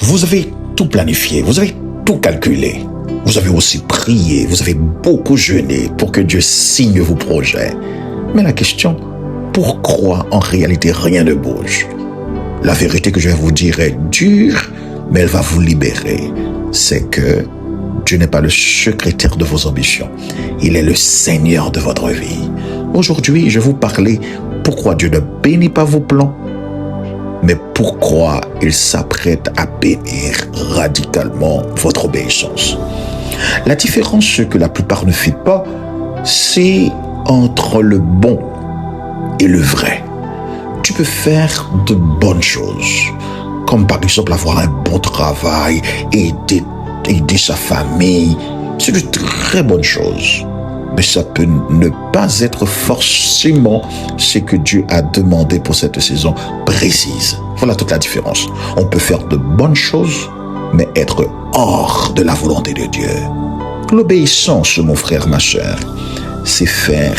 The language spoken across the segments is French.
Vous avez tout planifié, vous avez tout calculé. Vous avez aussi prié, vous avez beaucoup jeûné pour que Dieu signe vos projets. Mais la question, pourquoi en réalité rien ne bouge? La vérité que je vais vous dire est dure, mais elle va vous libérer. C'est que Dieu n'est pas le secrétaire de vos ambitions. Il est le Seigneur de votre vie. Aujourd'hui, je vais vous parler pourquoi Dieu ne bénit pas vos plans, mais pourquoi il s'apprête à bénir radicalement votre obéissance. La différence que la plupart ne font pas, c'est entre le bon et le vrai. Tu peux faire de bonnes choses, comme par exemple avoir un bon travail, aider sa famille. C'est de très bonnes choses. Mais ça peut ne pas être forcément ce que Dieu a demandé pour cette saison précise. Voilà toute la différence. On peut faire de bonnes choses, mais être hors de la volonté de Dieu. L'obéissance, mon frère, ma sœur, c'est faire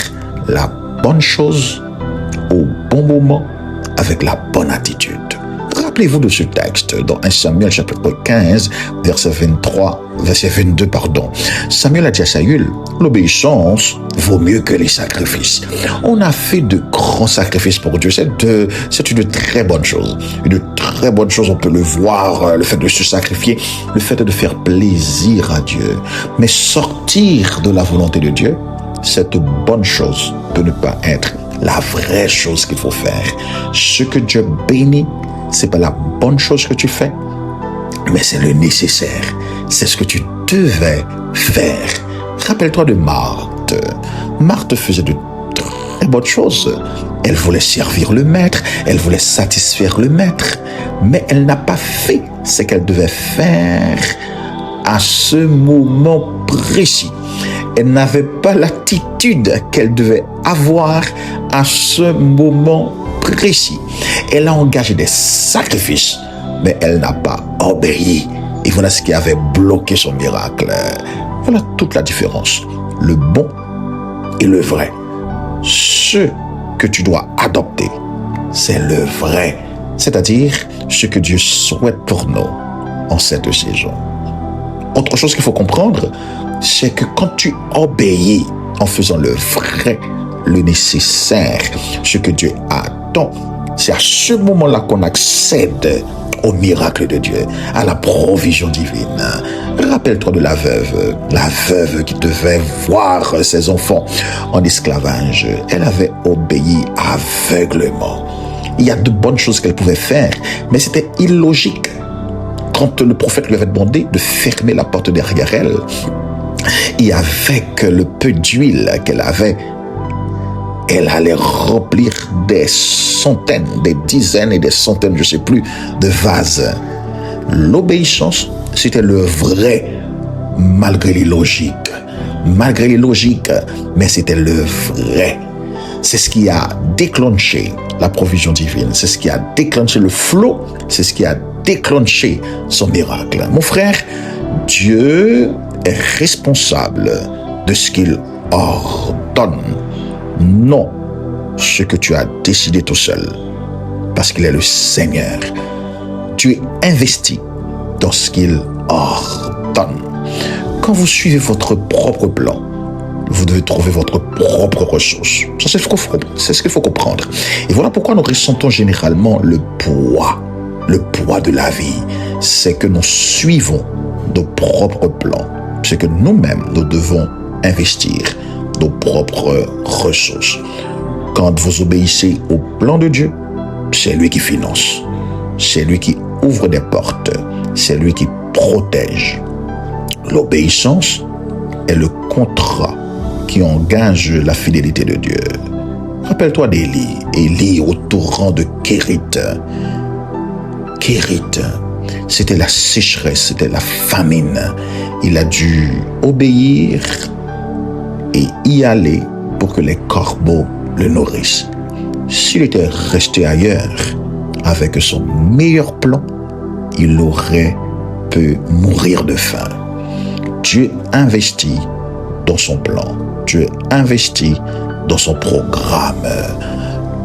la bonne chose au bon moment avec la bonne attitude. Rappelez-vous de ce texte dans 1 Samuel chapitre 15, verset 22. Samuel a dit à Saül, l'obéissance vaut mieux que les sacrifices. On a fait de grands sacrifices pour Dieu. C'est une très bonne chose. Une très bonne chose, on peut le voir, le fait de se sacrifier, le fait de faire plaisir à Dieu. Mais sortir de la volonté de Dieu, cette bonne chose peut ne pas être la vraie chose qu'il faut faire. Ce que Dieu bénit, c'est pas la bonne chose que tu fais, mais c'est le nécessaire. C'est ce que tu devais faire. Rappelle-toi de Marthe. Marthe faisait de très bonnes choses. Elle voulait servir le maître, elle voulait satisfaire le maître, mais elle n'a pas fait ce qu'elle devait faire à ce moment précis. Elle n'avait pas l'attitude qu'elle devait avoir à ce moment précis. Elle a engagé des sacrifices, mais elle n'a pas obéi. Et voilà ce qui avait bloqué son miracle. Voilà toute la différence. Le bon et le vrai. Ce que tu dois adopter, c'est le vrai. C'est-à-dire ce que Dieu souhaite pour nous en cette saison. Autre chose qu'il faut comprendre, c'est que quand tu obéis en faisant le vrai, le nécessaire, ce que Dieu attend, c'est à ce moment-là qu'on accède au miracle de Dieu, à la provision divine. Rappelle-toi de la veuve qui devait voir ses enfants en esclavage. Elle avait obéi aveuglément. Il y a de bonnes choses qu'elle pouvait faire, mais c'était illogique. Quand le prophète lui avait demandé de fermer la porte derrière elle, et avec le peu d'huile qu'elle avait, elle allait remplir des centaines, des dizaines et des centaines, je ne sais plus, de vases. L'obéissance, c'était le vrai, malgré les logiques. Malgré les logiques, mais c'était le vrai. C'est ce qui a déclenché la provision divine. C'est ce qui a déclenché le flot. C'est ce qui a déclenché son miracle. Mon frère, Dieu est responsable de ce qu'il ordonne. Non, ce que tu as décidé tout seul, parce qu'il est le Seigneur. Tu es investi dans ce qu'il ordonne. Quand vous suivez votre propre plan, vous devez trouver votre propre ressource. Ça, c'est ce qu'il faut comprendre. Et voilà pourquoi nous ressentons généralement le poids de la vie. C'est que nous suivons nos propres plans. C'est que nous-mêmes, nous devons investir nos propres ressources. Quand vous obéissez au plan de Dieu, c'est lui qui finance, c'est lui qui ouvre des portes, c'est lui qui protège. L'obéissance est le contrat qui engage la fidélité de Dieu. Rappelle-toi d'Élie, Élie au torrent de Kérit. C'était la sécheresse, c'était la famine. Il a dû obéir et y aller pour que les corbeaux le nourrissent. S'il était resté ailleurs avec son meilleur plan, il aurait pu mourir de faim. Dieu investit dans son plan. Dieu investit dans son programme.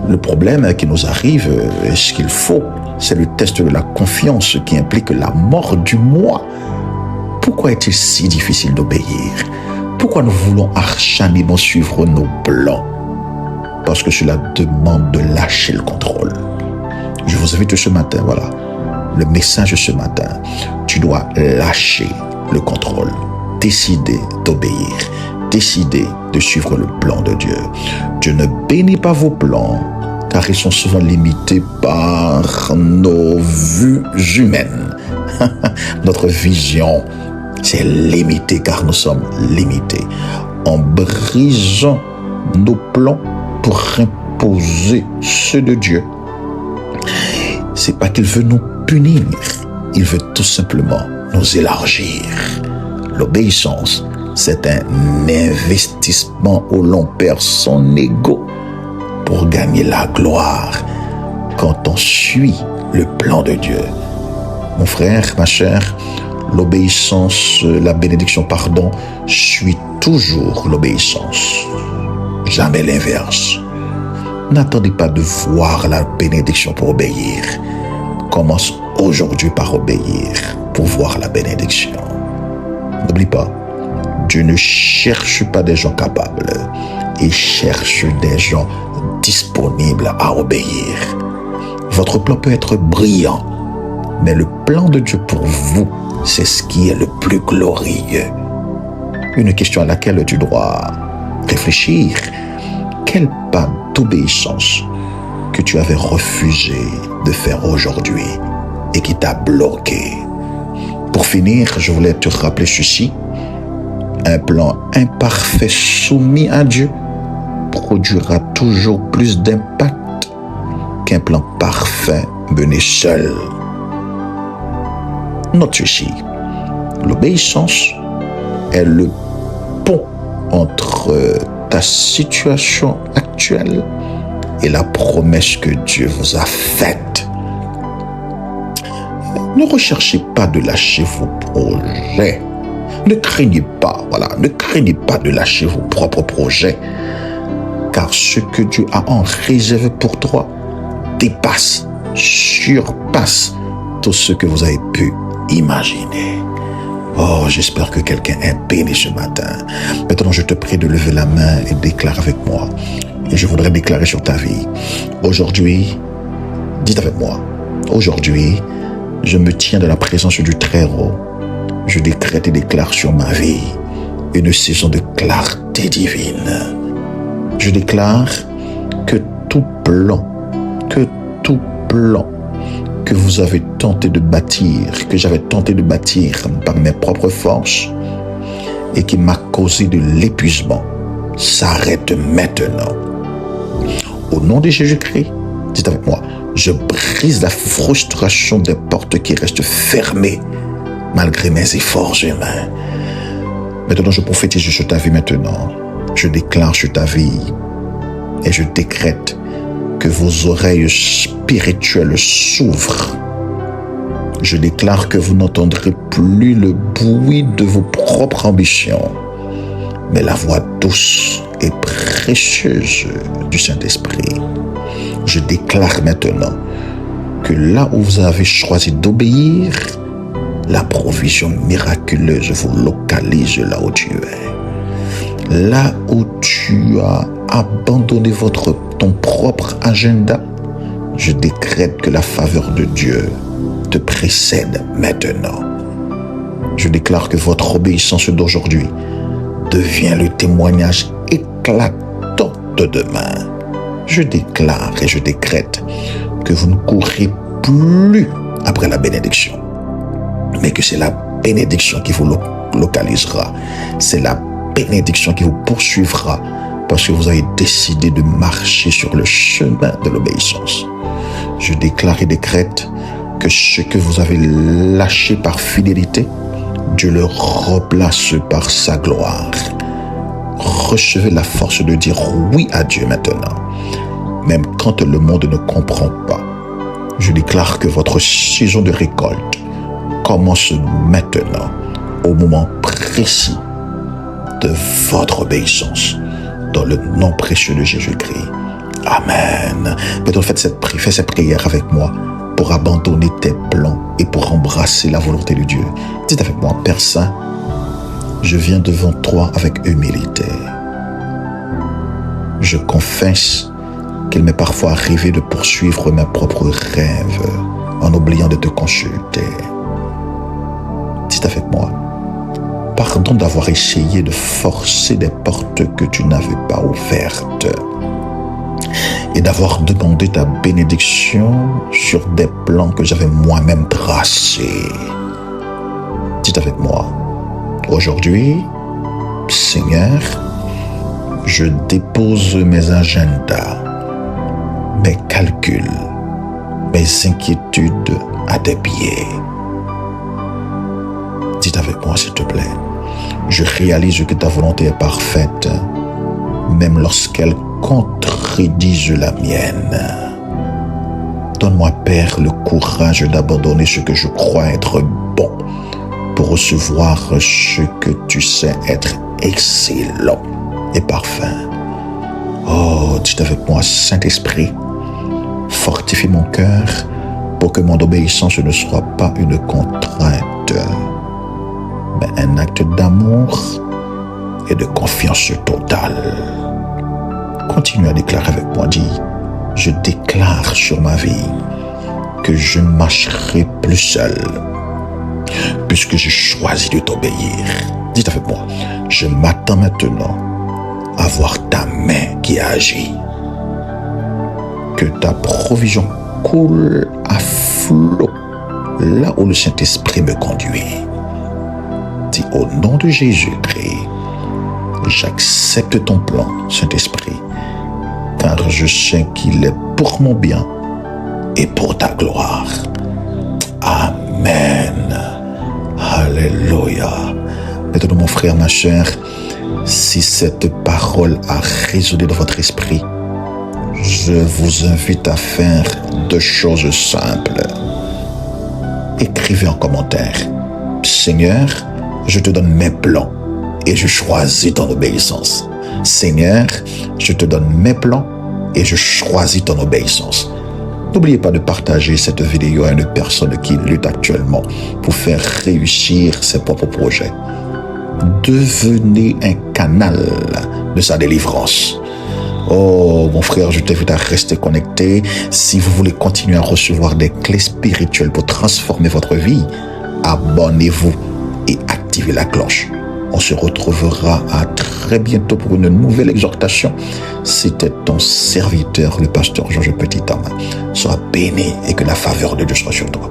Le problème qui nous arrive, est-ce qu'il faut c'est le test de la confiance qui implique la mort du moi. Pourquoi est-il si difficile d'obéir? Pourquoi nous voulons acharnément suivre nos plans? Parce que cela demande de lâcher le contrôle. Je vous invite ce matin, voilà, le message ce matin. Tu dois lâcher le contrôle, décider d'obéir, décider de suivre le plan de Dieu. Dieu ne bénit pas vos plans, car ils sont souvent limités par nos vues humaines. Notre vision, c'est limité, car nous sommes limités. En brisant nos plans pour imposer ceux de Dieu, c'est pas qu'il veut nous punir, il veut tout simplement nous élargir. L'obéissance, c'est un investissement où l'on perd son ego pour gagner la gloire quand on suit le plan de Dieu. Mon frère, ma chère, l'obéissance, la bénédiction, suit toujours l'obéissance. Jamais l'inverse. N'attendez pas de voir la bénédiction pour obéir. Commence aujourd'hui par obéir pour voir la bénédiction. N'oublie pas, Dieu ne cherche pas des gens capables, il cherche des gens disponibles à obéir. Votre plan peut être brillant, mais le plan de Dieu pour vous, c'est ce qui est le plus glorieux. Une question à laquelle tu dois réfléchir. Quel pas d'obéissance que tu avais refusé de faire aujourd'hui et qui t'a bloqué? Pour finir, je voulais te rappeler ceci. Un plan imparfait soumis à Dieu produira toujours plus d'impact qu'un plan parfait mené seul. Note ceci. L'obéissance est le pont entre ta situation actuelle et la promesse que Dieu vous a faite. Ne recherchez pas de lâcher vos projets. Ne craignez pas, ne craignez pas de lâcher vos propres projets, car ce que Dieu a en réserve pour toi dépasse, surpasse tout ce que vous avez pu imaginer. Oh, j'espère que quelqu'un est béni ce matin. Maintenant, je te prie de lever la main et déclare avec moi. Et je voudrais déclarer sur ta vie. Aujourd'hui, dites avec moi. Aujourd'hui, je me tiens de la présence du Très-Haut. Je décrète et déclare sur ma vie une saison de clarté divine. Je déclare que tout plan que vous avez tenté de bâtir, que j'avais tenté de bâtir par mes propres forces et qui m'a causé de l'épuisement, s'arrête maintenant. Au nom de Jésus-Christ, dites avec moi, je brise la frustration des portes qui restent fermées malgré mes efforts humains. Maintenant, je prophétise sur ta vie maintenant. Je déclare sur ta vie et je décrète que vos oreilles spirituelles s'ouvrent. Je déclare que vous n'entendrez plus le bruit de vos propres ambitions, mais la voix douce et précieuse du Saint-Esprit. Je déclare maintenant que là où vous avez choisi d'obéir, la provision miraculeuse vous localise là où tu es. Là où tu as abandonné ton propre agenda, je décrète que la faveur de Dieu te précède maintenant. Je déclare que votre obéissance d'aujourd'hui devient le témoignage éclatant de demain. Je déclare et je décrète que vous ne courrez plus après la bénédiction, mais que c'est la bénédiction qui vous localisera. C'est la bénédiction qui vous poursuivra parce que vous avez décidé de marcher sur le chemin de l'obéissance. Je déclare et décrète que ce que vous avez lâché par fidélité, Dieu le replace par sa gloire. Recevez la force de dire oui à Dieu maintenant, même quand le monde ne comprend pas. Je déclare que votre saison de récolte commence maintenant, au moment précis de votre obéissance, dans le nom précieux de Jésus-Christ. Amen. Maintenant, faites cette prière avec moi. pour abandonner tes plans et pour embrasser la volonté de Dieu. Dites avec moi, Père Saint, je viens devant toi avec humilité. Je confesse qu'il m'est parfois arrivé de poursuivre mes propres rêves en oubliant de te consulter. Dites avec moi, pardon d'avoir essayé de forcer des portes que tu n'avais pas ouvertes et d'avoir demandé ta bénédiction sur des plans que j'avais moi-même tracés. Dites avec moi, aujourd'hui, Seigneur, je dépose mes agendas, mes calculs, mes inquiétudes à tes pieds. Dites avec moi, s'il te plaît, je réalise que ta volonté est parfaite, même lorsqu'elle contredise la mienne. Donne-moi, Père, le courage d'abandonner ce que je crois être bon pour recevoir ce que tu sais être excellent et parfait. Oh, dites avec moi, Saint-Esprit, fortifie mon cœur pour que mon obéissance ne soit pas une contrainte, mais un acte d'amour et de confiance totale. Continue à déclarer avec moi, dis, je déclare sur ma vie que je ne marcherai plus seul, puisque j'ai choisi de t'obéir. Dites avec moi, je m'attends maintenant à voir ta main qui agit. Que ta provision coule à flot là où le Saint-Esprit me conduit. Dis au nom de Jésus-Christ, j'accepte ton plan, Saint-Esprit, car je sais qu'il est pour mon bien et pour ta gloire. Amen. Alléluia. Maintenant, mon frère, ma chère, si cette parole a résonné dans votre esprit, je vous invite à faire deux choses simples. Écrivez en commentaire, Seigneur, je te donne mes plans et je choisis ton obéissance. Seigneur, je te donne mes plans et je choisis ton obéissance. N'oubliez pas de partager cette vidéo à une personne qui lutte actuellement pour faire réussir ses propres projets. Devenez un canal de sa délivrance. Oh, mon frère, je t'invite à rester connecté. Si vous voulez continuer à recevoir des clés spirituelles pour transformer votre vie, abonnez-vous et activez la cloche. On se retrouvera à très bientôt pour une nouvelle exhortation. C'était ton serviteur, le pasteur Georges Petit-Homme. Sois béni et que la faveur de Dieu soit sur toi.